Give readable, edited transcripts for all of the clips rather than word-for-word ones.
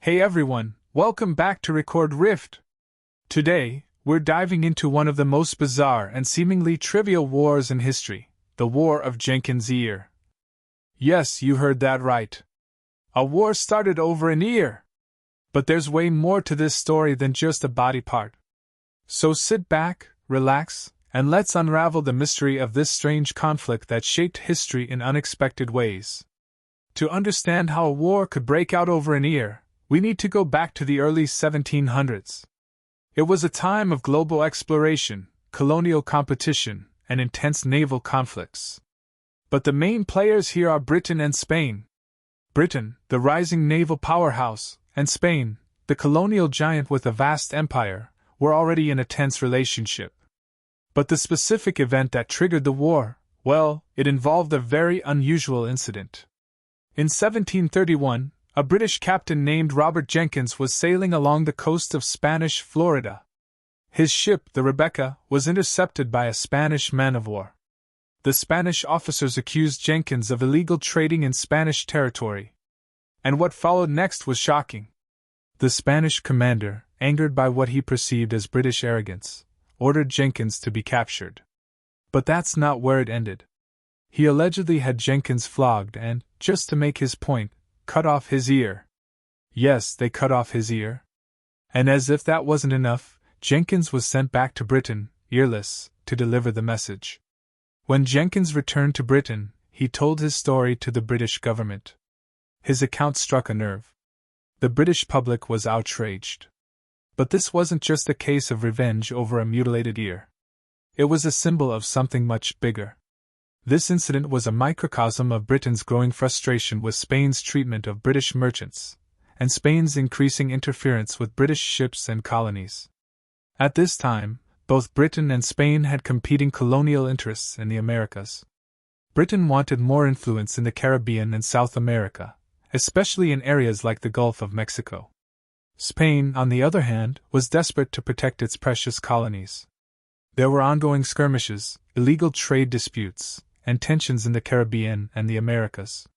Hey everyone, welcome back to Record Rift. Today, we're diving into one of the most bizarre and seemingly trivial wars in history, the War of Jenkins' Ear. Yes, you heard that right. A war started over an ear. But there's way more to this story than just a body part. So sit back, relax, and let's unravel the mystery of this strange conflict that shaped history in unexpected ways. To understand how a war could break out over an ear, we need to go back to the early 1700s. It was a time of global exploration, colonial competition, and intense naval conflicts. But the main players here are Britain and Spain. Britain, the rising naval powerhouse, and Spain, the colonial giant with a vast empire, were already in a tense relationship. But the specific event that triggered the war, well, it involved a very unusual incident. In 1731, a British captain named Robert Jenkins was sailing along the coast of Spanish Florida. His ship, the Rebecca, was intercepted by a Spanish man-of-war. The Spanish officers accused Jenkins of illegal trading in Spanish territory. And what followed next was shocking. The Spanish commander, angered by what he perceived as British arrogance, ordered Jenkins to be captured. But that's not where it ended. He allegedly had Jenkins flogged and, just to make his point, cut off his ear. Yes, they cut off his ear. And as if that wasn't enough, Jenkins was sent back to Britain, earless, to deliver the message. When Jenkins returned to Britain, he told his story to the British government. His account struck a nerve. The British public was outraged. But this wasn't just a case of revenge over a mutilated ear. It was a symbol of something much bigger. This incident was a microcosm of Britain's growing frustration with Spain's treatment of British merchants, and Spain's increasing interference with British ships and colonies. At this time, both Britain and Spain had competing colonial interests in the Americas. Britain wanted more influence in the Caribbean and South America, especially in areas like the Gulf of Mexico. Spain, on the other hand, was desperate to protect its precious colonies. There were ongoing skirmishes, illegal trade disputes, and tensions in the Caribbean and the Americas.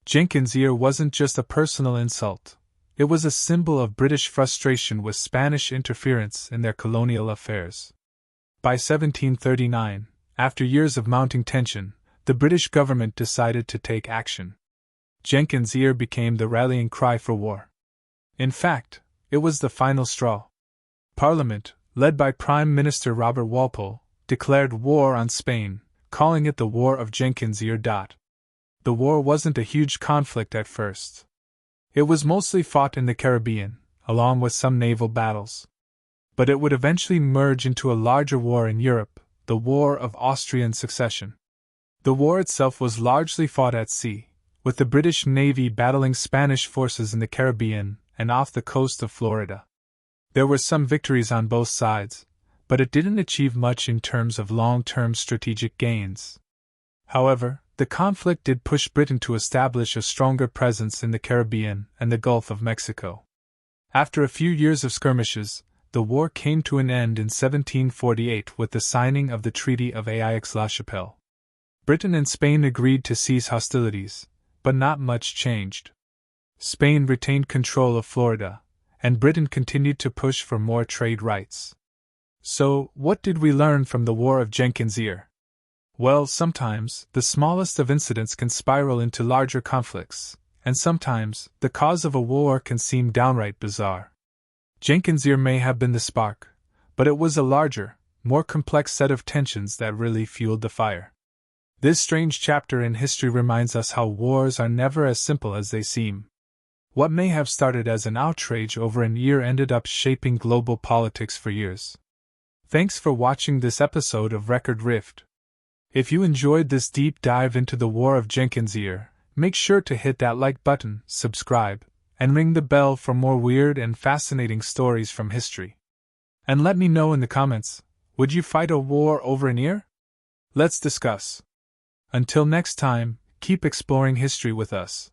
Jenkins' ear wasn't just a personal insult, it was a symbol of British frustration with Spanish interference in their colonial affairs. By 1739, after years of mounting tension, the British government decided to take action. Jenkins' ear became the rallying cry for war. In fact, it was the final straw. Parliament, led by Prime Minister Robert Walpole, declared war on Spain, calling it the War of Jenkins' Ear. The war wasn't a huge conflict at first. It was mostly fought in the Caribbean, along with some naval battles. But it would eventually merge into a larger war in Europe, the War of Austrian Succession. The war itself was largely fought at sea, with the British Navy battling Spanish forces in the Caribbean and off the coast of Florida. There were some victories on both sides, but it didn't achieve much in terms of long-term strategic gains. However, the conflict did push Britain to establish a stronger presence in the Caribbean and the Gulf of Mexico. After a few years of skirmishes, the war came to an end in 1748 with the signing of the Treaty of Aix-la-Chapelle. Britain and Spain agreed to cease hostilities, but not much changed. Spain retained control of Florida, and Britain continued to push for more trade rights. So, what did we learn from the War of Jenkins' Ear? Well, sometimes, the smallest of incidents can spiral into larger conflicts, and sometimes, the cause of a war can seem downright bizarre. Jenkins' Ear may have been the spark, but it was a larger, more complex set of tensions that really fueled the fire. This strange chapter in history reminds us how wars are never as simple as they seem. What may have started as an outrage over an ear ended up shaping global politics for years. Thanks for watching this episode of Record Rift. If you enjoyed this deep dive into the War of Jenkins' Ear, make sure to hit that like button, subscribe, and ring the bell for more weird and fascinating stories from history. And let me know in the comments, would you fight a war over an ear? Let's discuss. Until next time, keep exploring history with us.